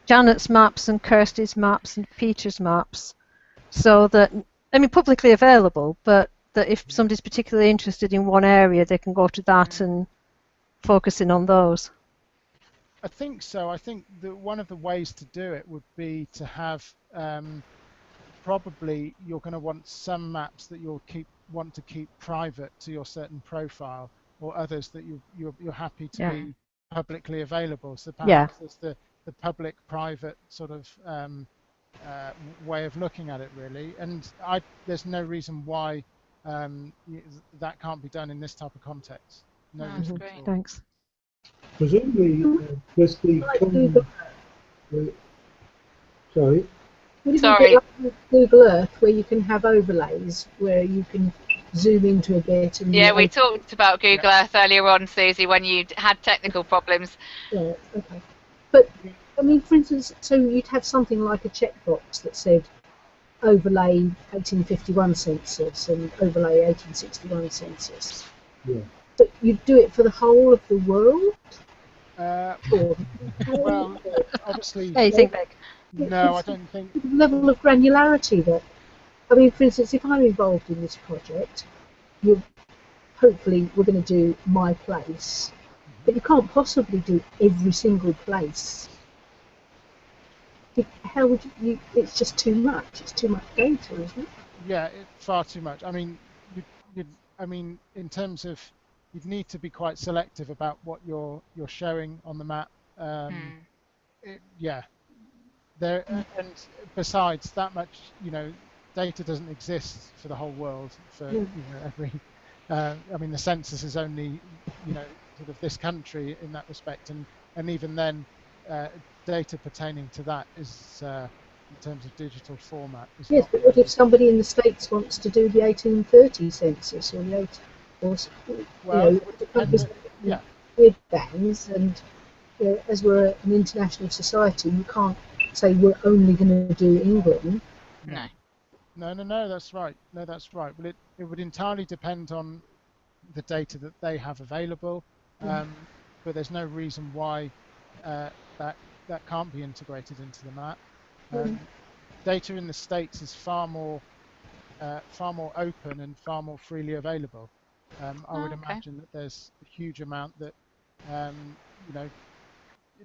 Janet's maps and Kirsty's maps and Peter's maps, so that, I mean, publicly available, but that if somebody's particularly interested in one area, they can go to that and focus in on those? I think so. I think that one of the ways to do it would be to have, probably you're going to want some maps that you'll want to keep private to your certain profile, or others that you're happy to be publicly available. So perhaps there's the public-private sort of way of looking at it, really. And there's no reason why that can't be done in this type of context. No reason at all. Thanks. Presumably, Chris, the Like common, Google, sorry, would it be a bit Sorry. like Google Earth, where you can have overlays, where you can zoom into a bit and Yeah, you we open talked about Yeah. Google Earth earlier on, Susie, when you had technical problems. it? Okay. But I mean, for instance, so you'd have something like a checkbox that said overlay 1851 census and overlay 1861 census. yeah. But you'd do it for the whole of the world, Uh, or well, obviously, Anything big. no, I it's don't think. the level of granularity that, I mean, for instance, if I'm involved in this project, you hopefully we're going to do my place, but you can't possibly do every single place. How would you? It's just too much. It's too much data, isn't it? Yeah, far too much. I mean, in terms of, you'd need to be quite selective about what you're showing on the map. Hmm. Yeah, there, and besides that much, data doesn't exist for the whole world for Yeah. every. I mean, the census is only sort of this country in that respect, and even then, data pertaining to that is in terms of digital format is Yes, not but what if really. somebody in the States wants to do the 1830 census or the 8, or Well, it would the depend. countries with Yeah, grid bands, and as we're an international society, you can't say we're only going to do England. no, No. no. That's right. No, that's right. Well, it would entirely depend on the data that they have available, but there's no reason why that can't be integrated into the map. Data in the States is far more open and far more freely available. I would Oh, okay. imagine that there's a huge amount that um, you know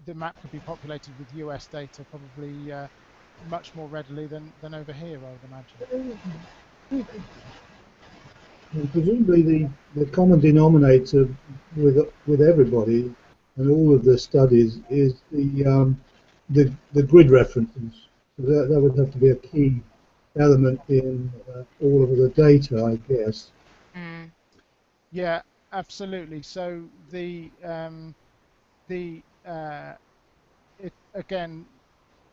the map could be populated with US data probably much more readily than over here, I would imagine. And presumably, the common denominator with everybody and all of the studies is the grid references. So that would have to be a key element in all of the data, I guess. Hmm. Yeah, absolutely. So the it again,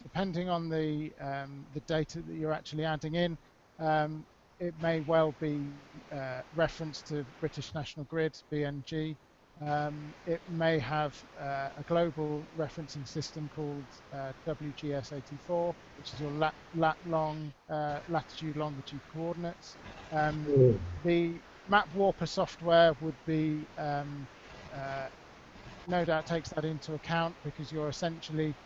depending on the data that you're actually adding in, it may well be referenced to British National Grid (BNG). It may have a global referencing system called WGS84, which is your latitude longitude coordinates. Oh, The MapWarper software would be no doubt takes that into account, because you're essentially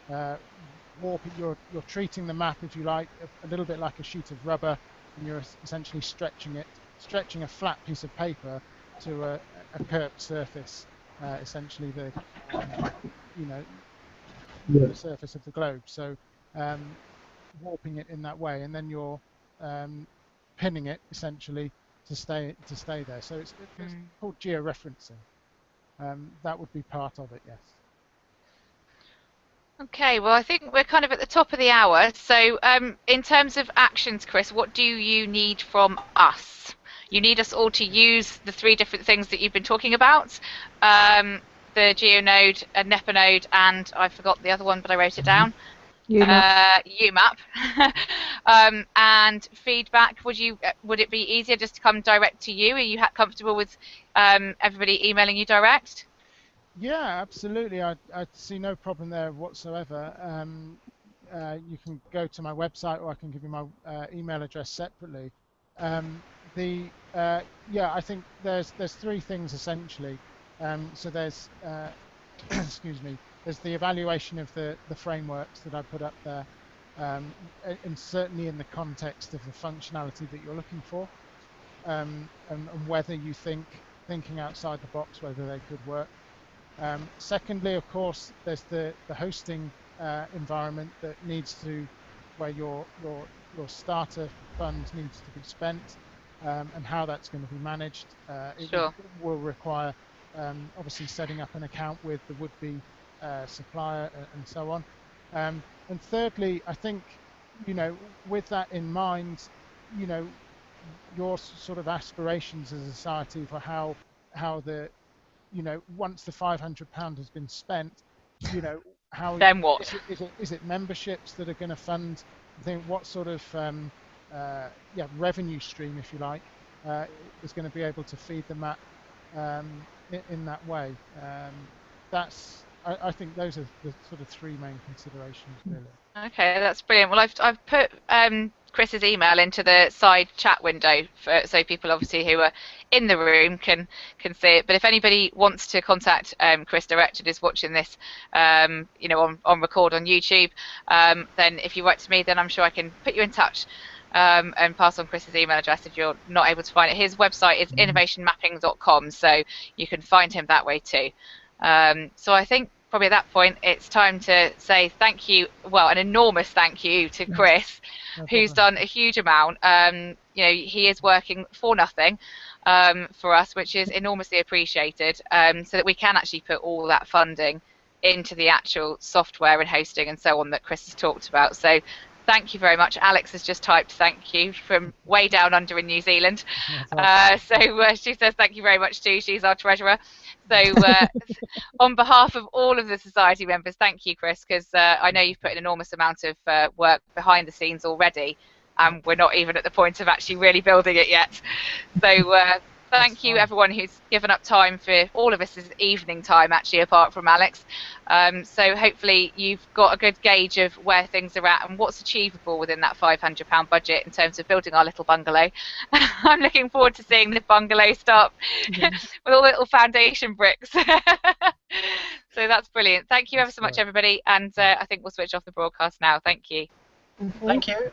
warping, you're treating the map, if you like, a little bit like a sheet of rubber, and you're essentially stretching a flat piece of paper to a curved surface, essentially you know yeah. the surface of the globe. So warping it in that way, and then you're pinning it essentially to stay there. So it's Hmm. called georeferencing. That would be part of it, yes. Okay, well, I think we're kind of at the top of the hour. So, in terms of actions, Chris, what do you need from us? You need us all to use the three different things that you've been talking about, the Geonode, a NEPA node, and I forgot the other one, but I wrote it down. UMAP. And feedback. Would it be easier just to come direct to you? Are you comfortable with everybody emailing you direct? Yeah, absolutely. I see no problem there whatsoever. You can go to my website, or I can give you my email address separately. Yeah, I think there's three things essentially. So there's excuse me, there's the evaluation of the frameworks that I put up there, and certainly in the context of the functionality that you're looking for, and whether you thinking outside the box, whether they could work. Secondly, of course, there's the hosting environment that needs to, where your starter fund needs to be spent, and how that's going to be managed. It Sure. will require obviously setting up an account with the would-be supplier, and so on. And thirdly, I think, with that in mind, you know your sort of aspirations as a society for how the you know, once the £500 has been spent, you know, how Then what? is it memberships that are going to fund? I think what sort of revenue stream, if you like, is going to be able to feed the map in that way. I think those are the sort of three main considerations, really. Okay, that's brilliant. Well, I've put Chris's email into the side chat window so people obviously who are in the room can see it. But if anybody wants to contact Chris direct and is watching this, you know, on record on YouTube, then if you write to me, then I'm sure I can put you in touch. And pass on Chris's email address if you're not able to find it. His website is innovationmapping.com, so you can find him that way too. So I think probably at that point it's time to say thank you, well, an enormous thank you to Chris, who's done a huge amount. You know, he is working for nothing for us, which is enormously appreciated, so that we can actually put all that funding into the actual software and hosting and so on that Chris has talked about. So thank you very much. Alex has just typed thank you from way down under in New Zealand. So she says thank you very much too. She's our treasurer. So on behalf of all of the society members, thank you, Chris, because I know you've put an enormous amount of work behind the scenes already, and we're not even at the point of actually really building it yet. So thank you, everyone who's given up time for all of us this evening time, actually, apart from Alex. So hopefully you've got a good gauge of where things are at and what's achievable within that £500 budget in terms of building our little bungalow. I'm looking forward to seeing the bungalow start with all the little foundation bricks. So that's brilliant. Thank you ever so much, everybody. And I think we'll switch off the broadcast now. Thank you. Thank you.